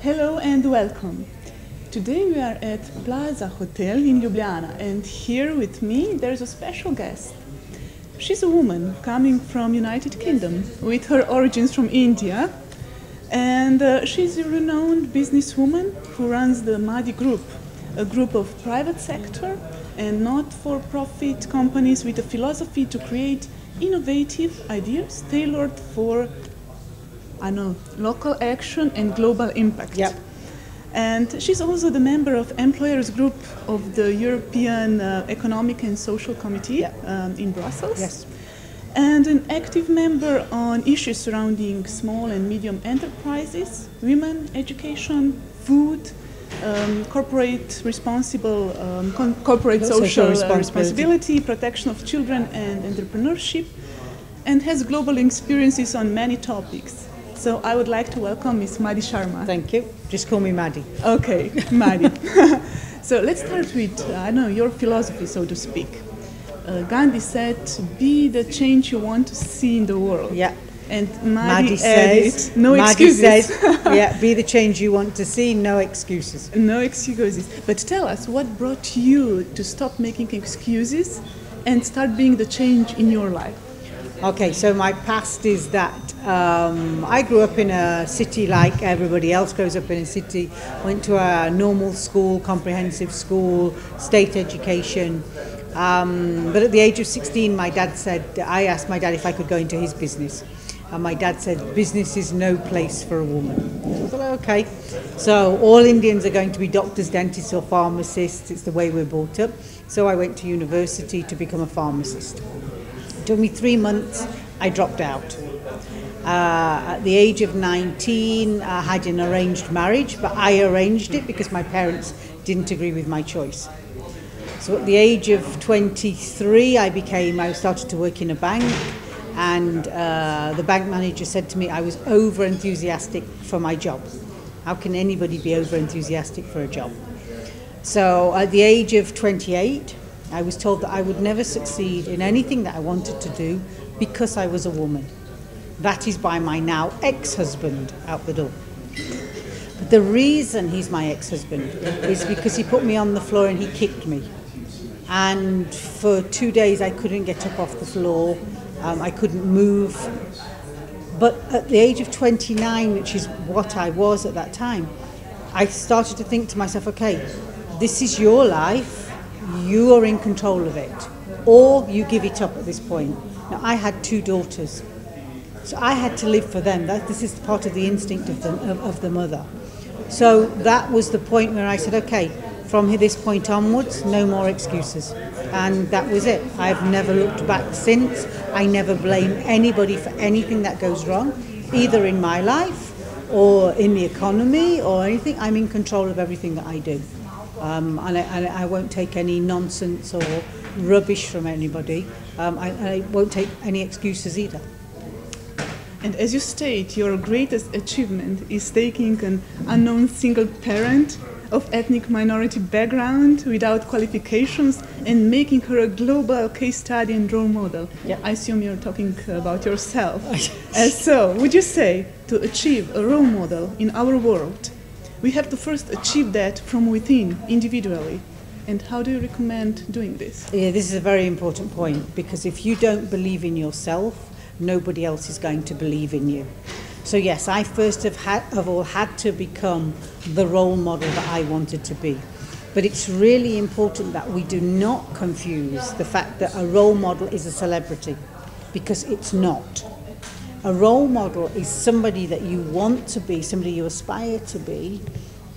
Hello and welcome. Today we are at Plaza Hotel in Ljubljana, and here with me there's a special guest. She's a woman coming from United Kingdom with her origins from India, and she's a renowned businesswoman who runs the Madi Group, a group of private sector and not-for-profit companies with a philosophy to create innovative ideas tailored for local action and global impact. Yep. And she's also the member of Employers Group of the European Economic and Social Committee in Brussels. Yes. And an active member on issues surrounding small and medium enterprises, women, education, food, corporate social responsibility, protection of children and entrepreneurship, and has global experiences on many topics. So I would like to welcome Ms. Madi Sharma. Thank you. Just call me Madi. Okay, Madi. So let's start with, your philosophy, so to speak. Gandhi said, be the change you want to see in the world. Yeah. And Madi says, no excuses. Madi says, be the change you want to see, no excuses. No excuses. But tell us, what brought you to stop making excuses and start being the change in your life? Okay, so my past is that I grew up in a city like everybody else grows up in a city, went to a normal school, comprehensive school, state education. But at the age of 16, I asked my dad if I could go into his business. And my dad said, business is no place for a woman. So I thought, okay. So all Indians are going to be doctors, dentists or pharmacists. It's the way we're brought up. So I went to university to become a pharmacist. It took me 3 months, I dropped out. At the age of 19, I had an arranged marriage, but I arranged it because my parents didn't agree with my choice. So at the age of 23, I started to work in a bank, and the bank manager said to me I was over-enthusiastic for my job. How can anybody be over-enthusiastic for a job? So at the age of 28, I was told that I would never succeed in anything that I wanted to do because I was a woman. That is by my now ex-husband out the door. But the reason he's my ex-husband is because he put me on the floor and he kicked me. And for 2 days I couldn't get up off the floor, I couldn't move. But at the age of 29, which is what I was at that time, I started to think to myself, okay, this is your life. You are in control of it, or you give it up at this point. Now, I had 2 daughters, so I had to live for them. This is part of the instinct of the mother. So that was the point where I said, okay, from this point onwards, no more excuses. And that was it. I've never looked back since. I never blame anybody for anything that goes wrong, either in my life or in the economy or anything. I'm in control of everything that I do. And I won't take any nonsense or rubbish from anybody. I won't take any excuses either. And as you state, your greatest achievement is taking an unknown single parent of ethnic minority background without qualifications and making her a global case study and role model. Yep. I assume you're talking about yourself. So, would you say to achieve a role model in our world, we have to first achieve that from within, individually? And how do you recommend doing this? Yeah, this is a very important point, because if you don't believe in yourself, nobody else is going to believe in you. So yes, I first of all had to become the role model that I wanted to be. But it's really important that we do not confuse the fact that a role model is a celebrity, because it's not. A role model is somebody that you want to be, somebody you aspire to be,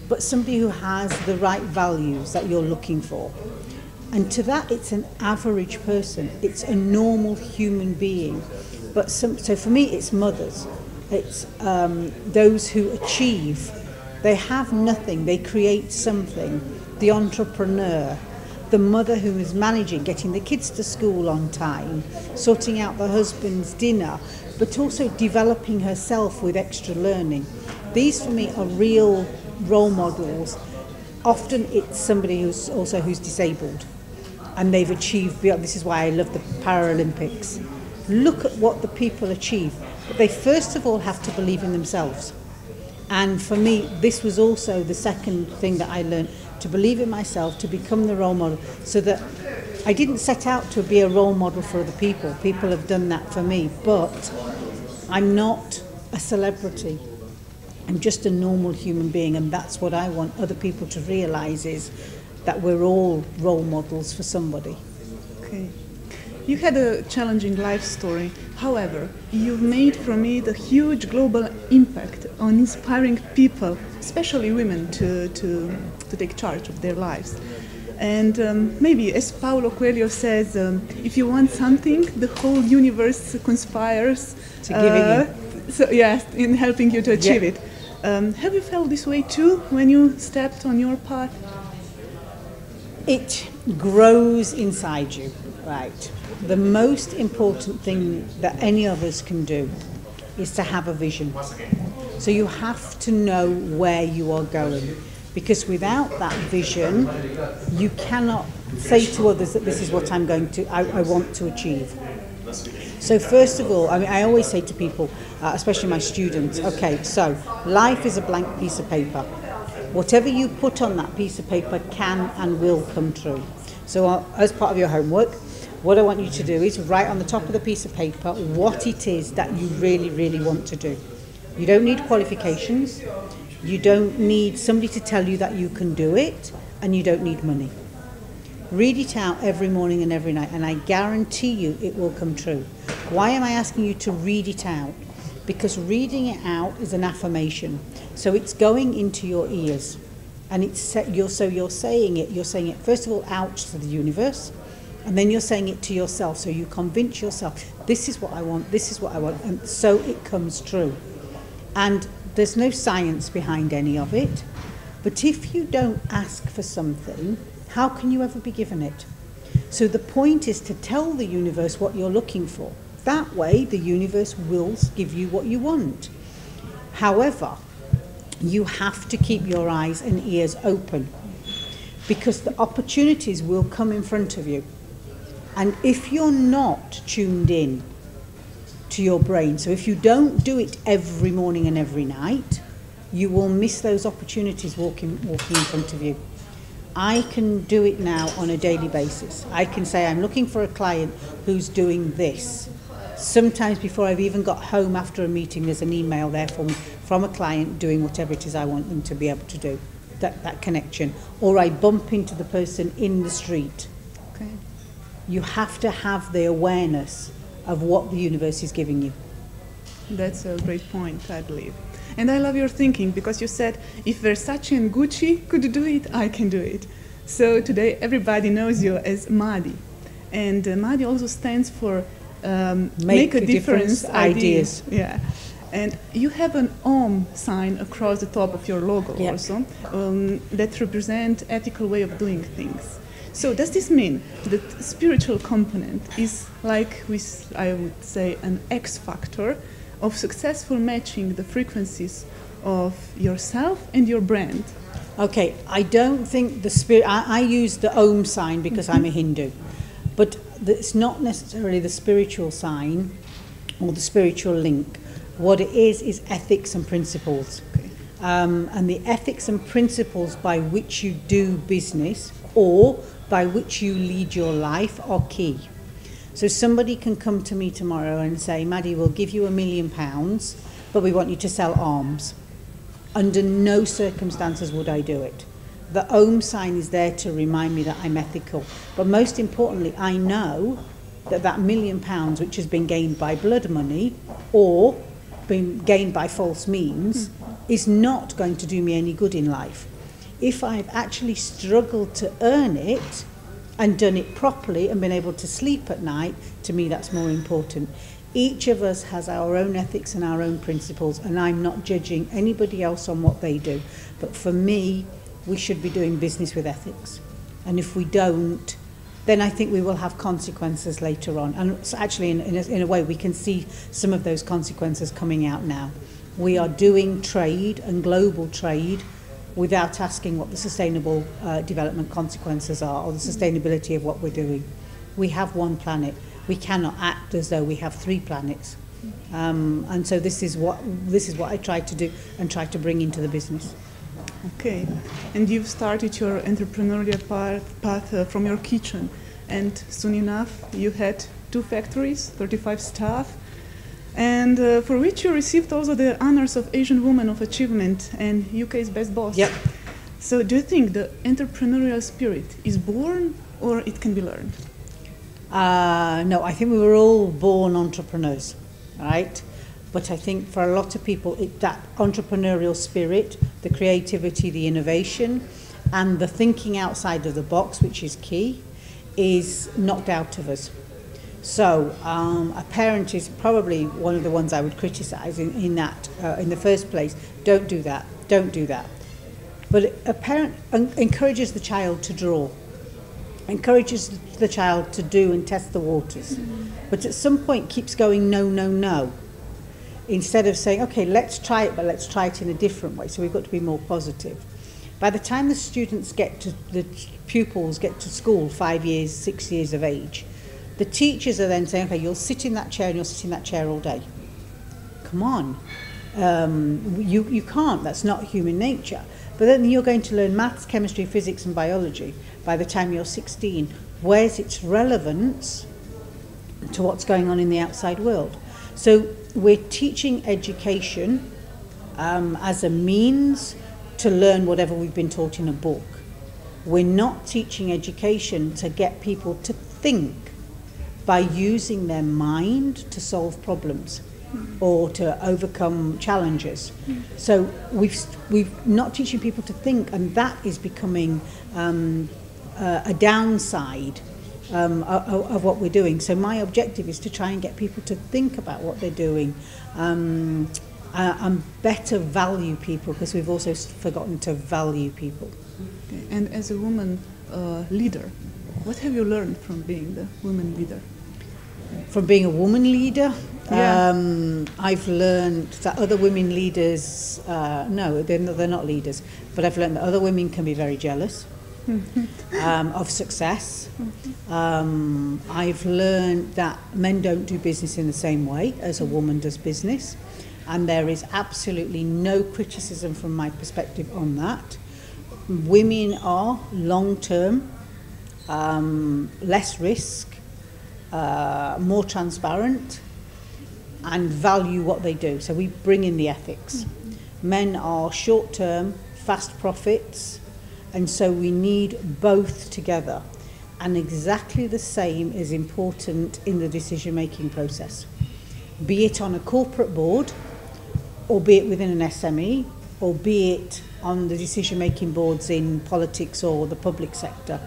but somebody who has the right values that you're looking for. And to that, it's an average person. It's a normal human being. But so for me, it's mothers. It's those who achieve. They have nothing. They create something. The entrepreneur. The mother who is managing, getting the kids to school on time, sorting out the husband's dinner, but also developing herself with extra learning. These for me are real role models. Often it's somebody who's disabled and they've achieved beyond. This is why I love the Paralympics. Look at what the people achieve. But they first of all have to believe in themselves. And for me, this was also the second thing that I learned, to believe in myself, to become the role model, so that I didn't set out to be a role model for other people. People have done that for me, but I'm not a celebrity. I'm just a normal human being, and that's what I want other people to realise, is that we're all role models for somebody. Okay. You had a challenging life story. However, you've made from it a huge global impact on inspiring people, especially women, to take charge of their lives. And maybe, as Paulo Coelho says, if you want something, the whole universe conspires To give it you. So, yes, in helping you to achieve it. Have you felt this way too when you stepped on your path? It grows inside you, right? The most important thing that any of us can do is to have a vision. So you have to know where you are going, because without that vision, you cannot say to others that this is what I want to achieve. So first of all, I always say to people, especially my students, okay, so life is a blank piece of paper. Whatever you put on that piece of paper can and will come true. So as part of your homework, what I want you to do is write on the top of the piece of paper what it is that you really, really want to do. You don't need qualifications, you don't need somebody to tell you that you can do it, and you don't need money. Read it out every morning and every night, and I guarantee you it will come true. Why am I asking you to read it out? Because reading it out is an affirmation. So it's going into your ears, and you're saying it first of all out to the universe, and then you're saying it to yourself. So you convince yourself, this is what I want, this is what I want, and so it comes true. And there's no science behind any of it, but if you don't ask for something, how can you ever be given it? So the point is to tell the universe what you're looking for. That way, the universe will give you what you want. However, you have to keep your eyes and ears open, because the opportunities will come in front of you. And if you're not tuned in to your brain, so if you don't do it every morning and every night, you will miss those opportunities walking in front of you. I can do it now on a daily basis. I can say I'm looking for a client who's doing this. Sometimes before I've even got home after a meeting, there's an email there for me from a client doing whatever it is I want them to be able to do, that connection. Or I bump into the person in the street. Okay. You have to have the awareness of what the universe is giving you. That's a great point, I believe. And I love your thinking, because you said, if Versace and Gucci could do it, I can do it. So today everybody knows you as Madi. And Madi also stands for make a difference ideas. Yeah. And you have an Om sign across the top of your logo also, that represent ethical way of doing things. So does this mean that spiritual component is like, I would say, an X factor of successful matching the frequencies of yourself and your brand? Okay, I don't think the spirit, I use the Om sign because I'm a Hindu, but it's not necessarily the spiritual sign or the spiritual link. What it is ethics and principles. Okay. And the ethics and principles by which you do business or by which you lead your life are key. So somebody can come to me tomorrow and say, Maddie, we'll give you £1 million, but we want you to sell arms. Under no circumstances would I do it. The Om sign is there to remind me that I'm ethical. But most importantly, I know that £1 million, which has been gained by blood money or been gained by false means, is not going to do me any good in life. If I've actually struggled to earn it and done it properly and been able to sleep at night, to me that's more important. Each of us has our own ethics and our own principles, and I'm not judging anybody else on what they do. But for me, we should be doing business with ethics. And if we don't, then I think we will have consequences later on. And so actually, in a way, we can see some of those consequences coming out now. We are doing trade and global trade without asking what the sustainable development consequences are or the sustainability of what we're doing. We have one planet. We cannot act as though we have 3 planets. And so this is what I try to do and try to bring into the business. Okay, and you've started your entrepreneurial path from your kitchen, and soon enough you had 2 factories, 35 staff, and for which you received also the honors of Asian Woman of Achievement and UK's Best Boss. Yep. So do you think the entrepreneurial spirit is born or it can be learned? No, I think we were all born entrepreneurs, right? But I think for a lot of people, that entrepreneurial spirit, the creativity, the innovation, and the thinking outside of the box, which is key, is knocked out of us. So a parent is probably one of the ones I would criticise in the first place. Don't do that. Don't do that. But a parent encourages the child to draw, encourages the child to do and test the waters, but at some point keeps going no, no, no, instead of saying, okay, let's try it, but let's try it in a different way. So we've got to be more positive. By the time the pupils get to school, 5 years, 6 years of age, the teachers are then saying, okay, you'll sit in that chair and you'll sit in that chair all day. Come on. You can't. That's not human nature. But then you're going to learn maths, chemistry, physics and biology by the time you're 16. Where's its relevance to what's going on in the outside world? So we're teaching education as a means to learn whatever we've been taught in a book. We're not teaching education to get people to think by using their mind to solve problems or to overcome challenges. So we've not teaching people to think, and that is becoming a downside of what we're doing. So my objective is to try and get people to think about what they're doing and better value people, because we've also forgotten to value people. Okay. And as a woman leader, what have you learned from being the woman leader? From being a woman leader, Yeah. I've learned that other women leaders, no, they're not leaders, but I've learned that other women can be very jealous of success. I've learned that men don't do business in the same way as a woman does business, and there is absolutely no criticism from my perspective on that. Women are long-term, less risk, more transparent, and value what they do. So we bring in the ethics. Men are short-term, fast profits, and so we need both together. And exactly the same is important in the decision-making process. Be it on a corporate board, or be it within an SME, or be it on the decision-making boards in politics or the public sector,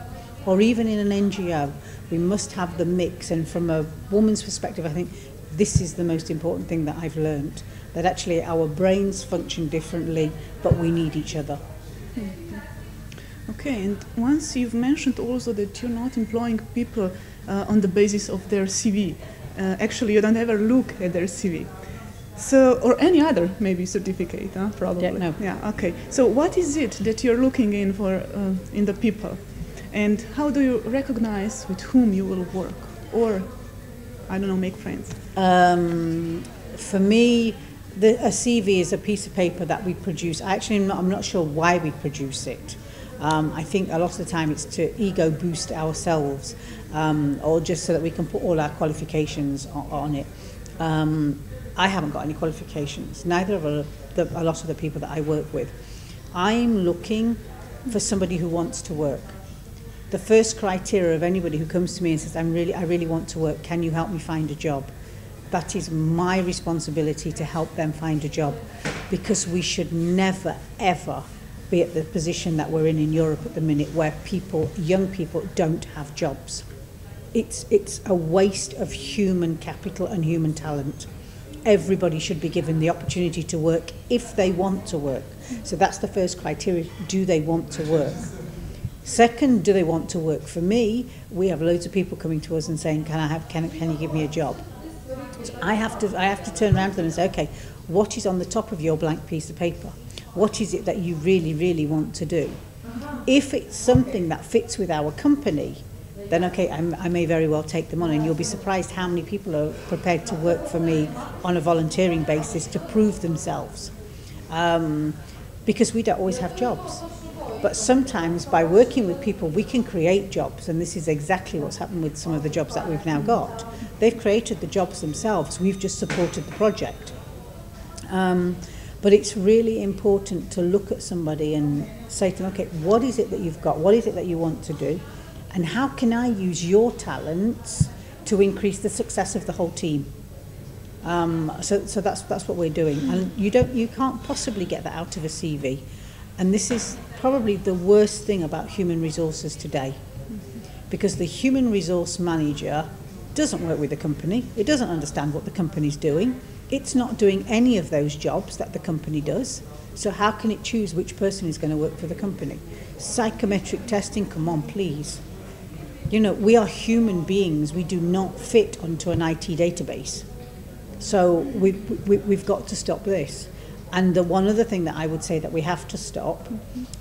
or even in an NGO. We must have the mix, and from a woman's perspective, I think this is the most important thing that I've learned, that actually our brains function differently, but we need each other. Okay, and once you've mentioned also that you're not employing people on the basis of their CV. Actually, you don't ever look at their CV. So, or any other maybe certificate, probably. Yeah, no. Yeah, okay. So what is it that you're looking in for in the people? And how do you recognize with whom you will work? Or, I don't know, make friends? For me, a CV is a piece of paper that we produce. I'm not sure why we produce it. I think a lot of the time it's to ego boost ourselves, or just so that we can put all our qualifications on it. I haven't got any qualifications, neither of a lot of the people that I work with. I'm looking for somebody who wants to work. The first criteria of anybody who comes to me and says, I really want to work, can you help me find a job? That is my responsibility to help them find a job, because we should never, ever be at the position that we're in Europe at the minute, where young people don't have jobs. It's a waste of human capital and human talent. Everybody should be given the opportunity to work if they want to work. So that's the first criteria. Do they want to work? Second, do they want to work? For me, we have loads of people coming to us and saying, can you give me a job? So I have to turn around to them and say, okay, what is on the top of your blank piece of paper? What is it that you really, really want to do? If it's something that fits with our company, then okay, I may very well take them on. And you'll be surprised how many people are prepared to work for me on a volunteering basis to prove themselves. Because we don't always have jobs. But sometimes by working with people, we can create jobs. And this is exactly what's happened with some of the jobs that we've now got. They've created the jobs themselves. We've just supported the project. But it's really important to look at somebody and say to them, okay, what is it that you've got? What is it that you want to do? And how can I use your talents to increase the success of the whole team? So that's what we're doing. And you can't possibly get that out of a CV. And this is probably the worst thing about human resources today. Because the human resource manager doesn't work with the company. It doesn't understand what the company's doing. It's not doing any of those jobs that the company does. So how can it choose which person is going to work for the company? Psychometric testing, come on, please. You know, we are human beings. We do not fit onto an IT database. So we've got to stop this. And the one other thing that I would say that we have to stop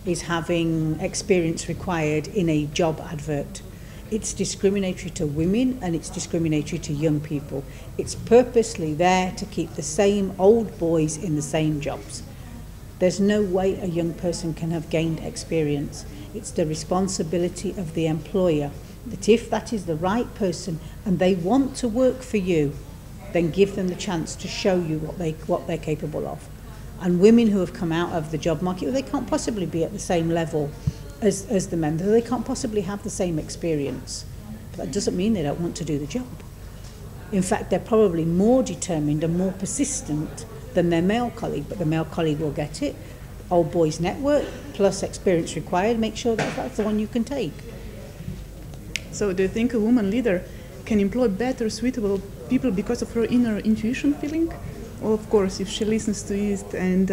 is having experience required in a job advert. It's discriminatory to women and it's discriminatory to young people. It's purposely there to keep the same old boys in the same jobs. There's no way a young person can have gained experience. It's the responsibility of the employer that if that is the right person and they want to work for you, then give them the chance to show you what they're capable of. And women who have come out of the job market, they can't possibly be at the same level as the men. They can't possibly have the same experience. But that doesn't mean they don't want to do the job. In fact, they're probably more determined and more persistent than their male colleague, but the male colleague will get it. Old boys network plus experience required, make sure that that's the one you can take. So do you think a woman leader can employ better suitable people because of her inner intuition feeling? Well, of course, if she listens to it and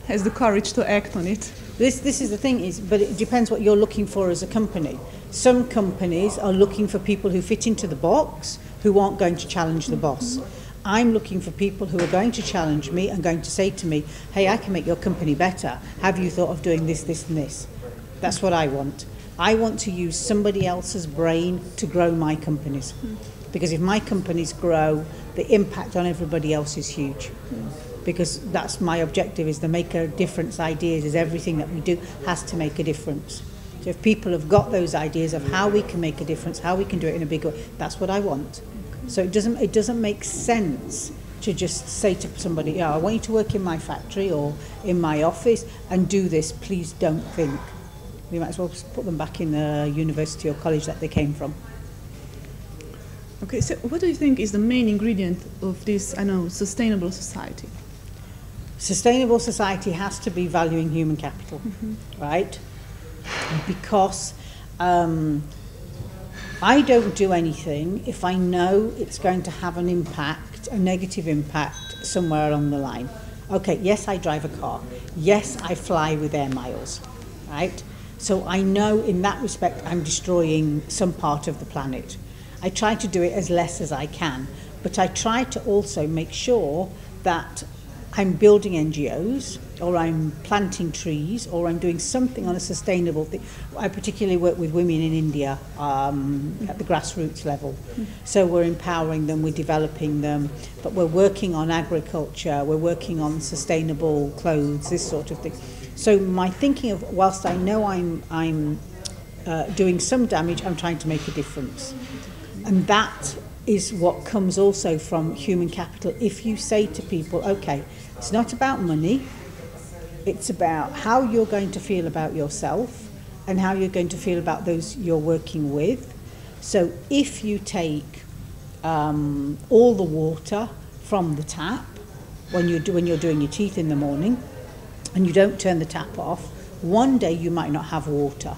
has the courage to act on it. This is the thing, but it depends what you're looking for as a company. Some companies are looking for people who fit into the box, who aren't going to challenge the boss. I'm looking for people who are going to challenge me and going to say to me, hey, I can make your company better. Have you thought of doing this, this, and this? That's what I want. I want to use somebody else's brain to grow my companies. Because if my companies grow, the impact on everybody else is huge. Because that's my objective, is to make a difference. Ideas is everything that we do has to make a difference. So if people have got those ideas of how we can make a difference, how we can do it in a big way, that's what I want. So it doesn't make sense to just say to somebody, yeah, I want you to work in my factory or in my office and do this, please don't think. We might as well put them back in the university or college that they came from. Okay, so what do you think is the main ingredient of this, sustainable society? Sustainable society has to be valuing human capital, right? Because I don't do anything if I know it's going to have an impact, a negative impact somewhere along the line. Okay, yes, I drive a car. Yes, I fly with air miles, right? So I know in that respect I'm destroying some part of the planet. I try to do it as less as I can, but I try to also make sure that I'm building NGOs, or I'm planting trees, or I'm doing something on a sustainable thing. I particularly work with women in India at the grassroots level. So we're empowering them, we're developing them, but we're working on agriculture, we're working on sustainable clothes, this sort of thing. So my thinking of, whilst I know I'm doing some damage, I'm trying to make a difference. And that is what comes also from human capital. If you say to people, okay, it's not about money, it's about how you're going to feel about yourself and how you're going to feel about those you're working with. So if you take all the water from the tap when you're doing your teeth in the morning and you don't turn the tap off, one day you might not have water.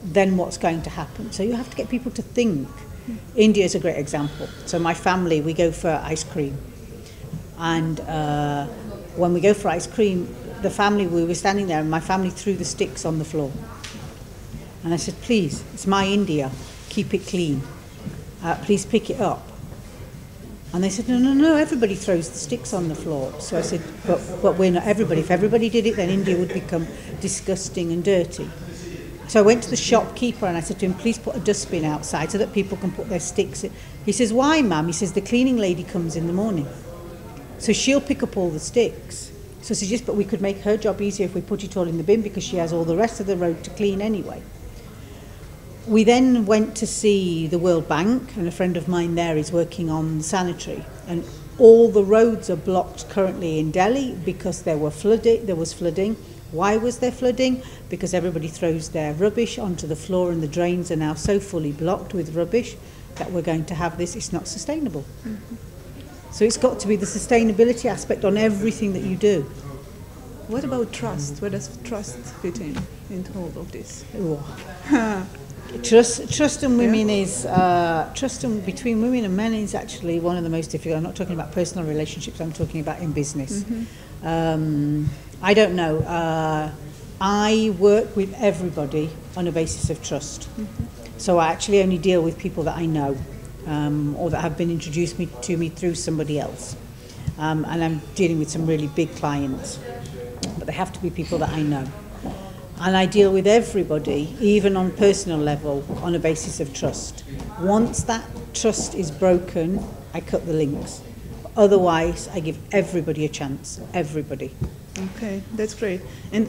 Then what's going to happen? So you have to get people to think. India is a great example. So my family, we go for ice cream. And when we go for ice cream, we were standing there and my family threw the sticks on the floor. And I said, please, it's my India, keep it clean. Please pick it up. And they said, no, everybody throws the sticks on the floor. So I said, but we're not everybody. If everybody did it, then India would become disgusting and dirty. So I went to the shopkeeper and I said to him, please put a dustbin outside so that people can put their sticks in. He says, why, ma'am? He says, the cleaning lady comes in the morning. So she'll pick up all the sticks. So I said, yes, but we could make her job easier if we put it all in the bin because she has all the rest of the road to clean anyway. We then went to see the World Bank, and a friend of mine there is working on sanitary, and all the roads are blocked currently in Delhi because there was flooding. Why was there flooding? Because everybody throws their rubbish onto the floor and the drains are now so fully blocked with rubbish that we're going to have this. It's not sustainable. Mm-hmm. So it's got to be the sustainability aspect on everything that you do. What about trust? Where does trust fit into all of this? Trust in women is between women and men is actually one of the most difficult. I'm not talking about personal relationships. I'm talking about in business. Mm-hmm. I don't know. I work with everybody on a basis of trust. Mm-hmm. So I actually only deal with people that I know, or that have been introduced to me through somebody else. And I'm dealing with some really big clients, but they have to be people that I know. And I deal with everybody, even on personal level, on a basis of trust. Once that trust is broken, I cut the links. Otherwise, I give everybody a chance. Everybody. Okay, that's great. And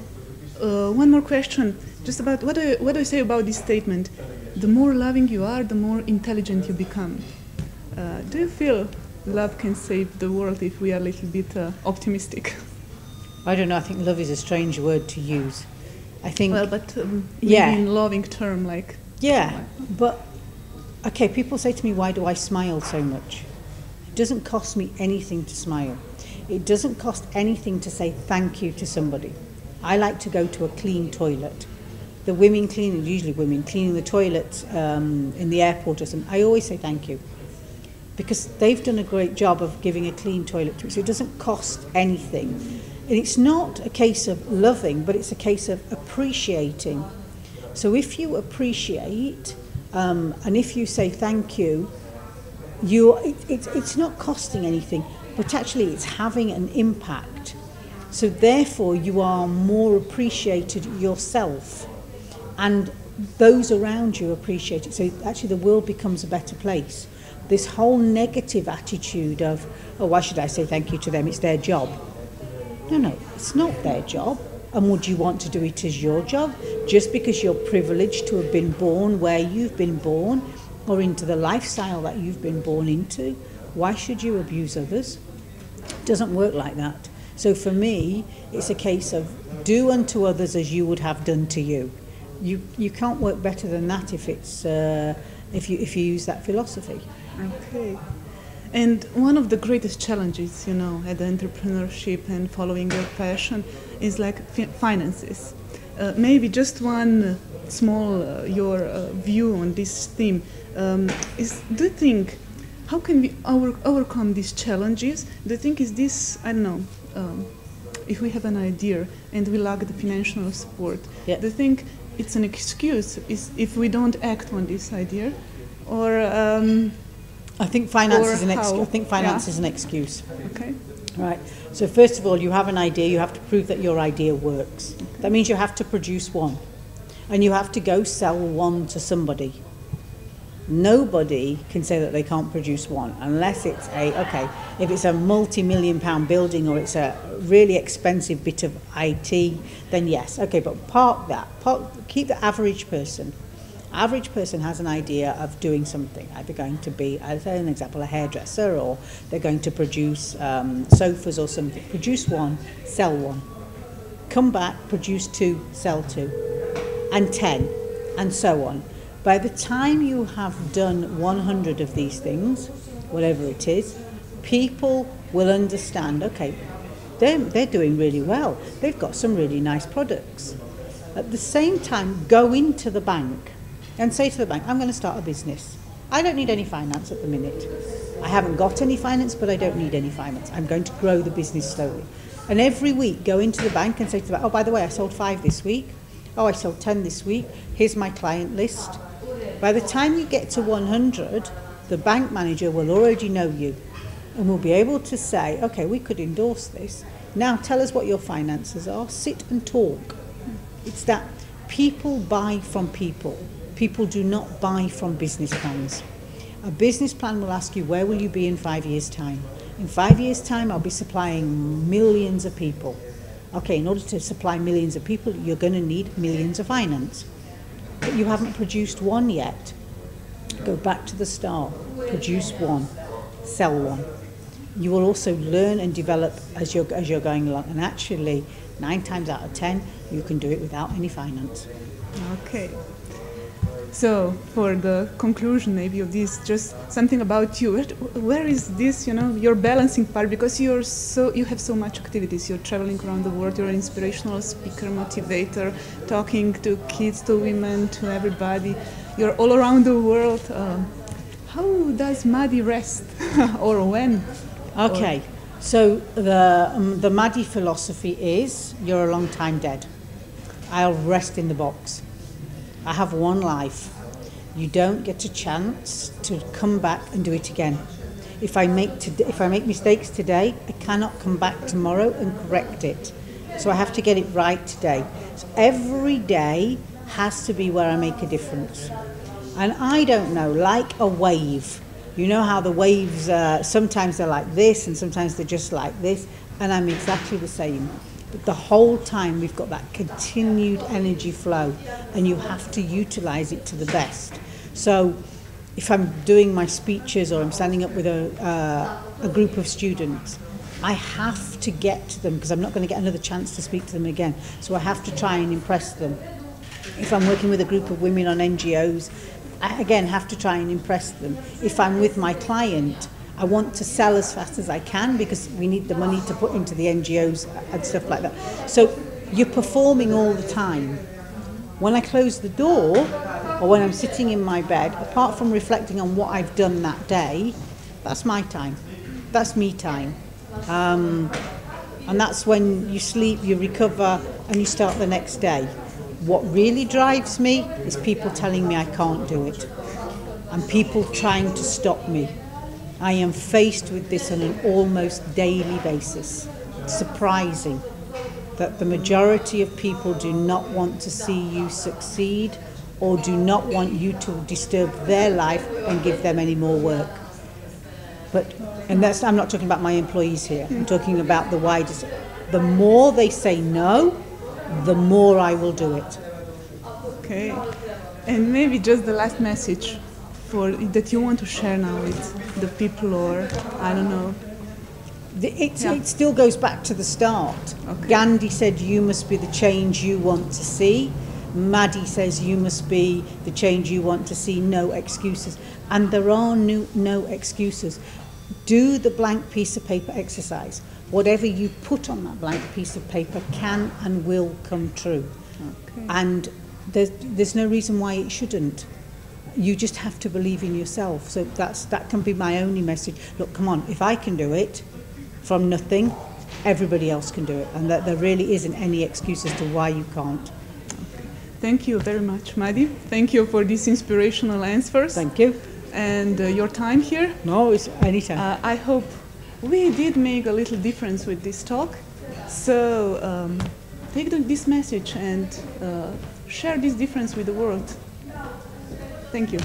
one more question, just about what do you say about this statement? The more loving you are, the more intelligent you become. Do you feel love can save the world if we are a little bit optimistic? I don't know. I think love is a strange word to use. I think. Well, but in loving term, like. Yeah, but okay. People say to me, "Why do I smile so much?" It doesn't cost me anything to smile. It doesn't cost anything to say thank you to somebody. I like to go to a clean toilet. The women cleaning, usually women cleaning the toilet in the airport or something. I always say thank you because they've done a great job of giving a clean toilet to me. So it doesn't cost anything. And it's not a case of loving, but it's a case of appreciating. So if you appreciate and if you say thank you, it's not costing anything, but actually it's having an impact. So therefore you are more appreciated yourself, and those around you appreciate it. So actually the world becomes a better place. This whole negative attitude of, oh, why should I say thank you to them? It's their job. No, it's not their job. And would you want to do it as your job? Just because you're privileged to have been born where you've been born or into the lifestyle that you've been born into, why should you abuse others? It doesn't work like that. So for me, it's a case of do unto others as you would have done to you. You can't work better than that if it's if you use that philosophy. Okay. And one of the greatest challenges, at the entrepreneurship and following your passion is like finances. Maybe just one small your view on this theme is: do you think how can we overcome these challenges? Do you think is this, I don't know, if we have an idea and we lack the financial support, yeah. Do you think it's an excuse if we don't act on this idea, or? I think finance is an excuse. I think finance is an excuse. Okay. Right. So first of all, you have an idea. You have to prove that your idea works. Okay. That means you have to produce one, and you have to go sell one to somebody. Nobody can say that they can't produce one unless it's if it's a multi-million-pound building or it's a really expensive bit of IT, then yes. Okay, but keep the average person. Average person has an idea of doing something, either going to be, I'll say an example, a hairdresser, or they're going to produce sofas or something. Produce one, sell one. Come back, produce two, sell two, and 10, and so on. By the time you have done 100 of these things, whatever it is, people will understand, okay, they're doing really well. They've got some really nice products. At the same time, go into the bank and say to the bank, I'm going to start a business. I don't need any finance at the minute. I haven't got any finance, but I don't need any finance. I'm going to grow the business slowly. And every week, go into the bank and say to the bank, oh, by the way, I sold 5 this week. Oh, I sold 10 this week. Here's my client list. By the time you get to 100, the bank manager will already know you and will be able to say, okay, we could endorse this. Now tell us what your finances are. Sit and talk. It's that People buy from people. People do not buy from business plans. A business plan will ask you, where will you be in 5 years' time? In 5 years' time, I'll be supplying millions of people. Okay, in order to supply millions of people, you're going to need millions of finance. But you haven't produced one yet. Go back to the start. Produce one. Sell one. You will also learn and develop as you're going along. And actually, 9 times out of 10, you can do it without any finance. Okay. So, for the conclusion maybe of this, just something about you. Where is this, your balancing part? Because you have so much activities. You're traveling around the world. You're an inspirational speaker, motivator, talking to kids, to women, to everybody. You're all around the world. How does Madi rest, or when? Okay. So the Madi philosophy is, you're a long time dead. I'll rest in the box. I have one life. You don't get a chance to come back and do it again. If I make mistakes today, I cannot come back tomorrow and correct it. So I have to get it right today. So every day has to be where I make a difference. And I don't know, like a wave. You know how the waves, sometimes they're like this and sometimes they're just like this. And I'm exactly the same. But the whole time we've got that continued energy flow and you have to utilize it to the best. So if I'm doing my speeches or I'm standing up with a group of students, I have to get to them because I'm not going to get another chance to speak to them again. So I have to try and impress them. If I'm working with a group of women on NGOs, I again have to try and impress them. If I'm with my client, I want to sell as fast as I can because we need the money to put into the NGOs and stuff like that. So you're performing all the time. When I close the door or when I'm sitting in my bed, apart from reflecting on what I've done that day, that's my time. That's me time. And that's when you sleep, you recover, and you start the next day. What really drives me is people telling me I can't do it and people trying to stop me. I am faced with this on an almost daily basis. It's surprising that the majority of people do not want to see you succeed or do not want you to disturb their life and give them any more work. I'm not talking about my employees here. I'm talking about the widest. The more they say no, the more I will do it. Okay. And maybe just the last message that you want to share now with the people, or I don't know. It still goes back to the start. Okay. Gandhi said you must be the change you want to see. Madi says you must be the change you want to see, no excuses. And there are no excuses. Do the blank piece of paper exercise. Whatever you put on that blank piece of paper can and will come true. Okay. And there's no reason why it shouldn't. You just have to believe in yourself. So that can be my only message. Look, come on, if I can do it from nothing, everybody else can do it. And that there really isn't any excuse as to why you can't. Okay. Thank you very much, Madi. Thank you for these inspirational answers. Thank you. And your time here. No, it's anytime. I hope we did make a little difference with this talk. So take this message and share this difference with the world. Thank you.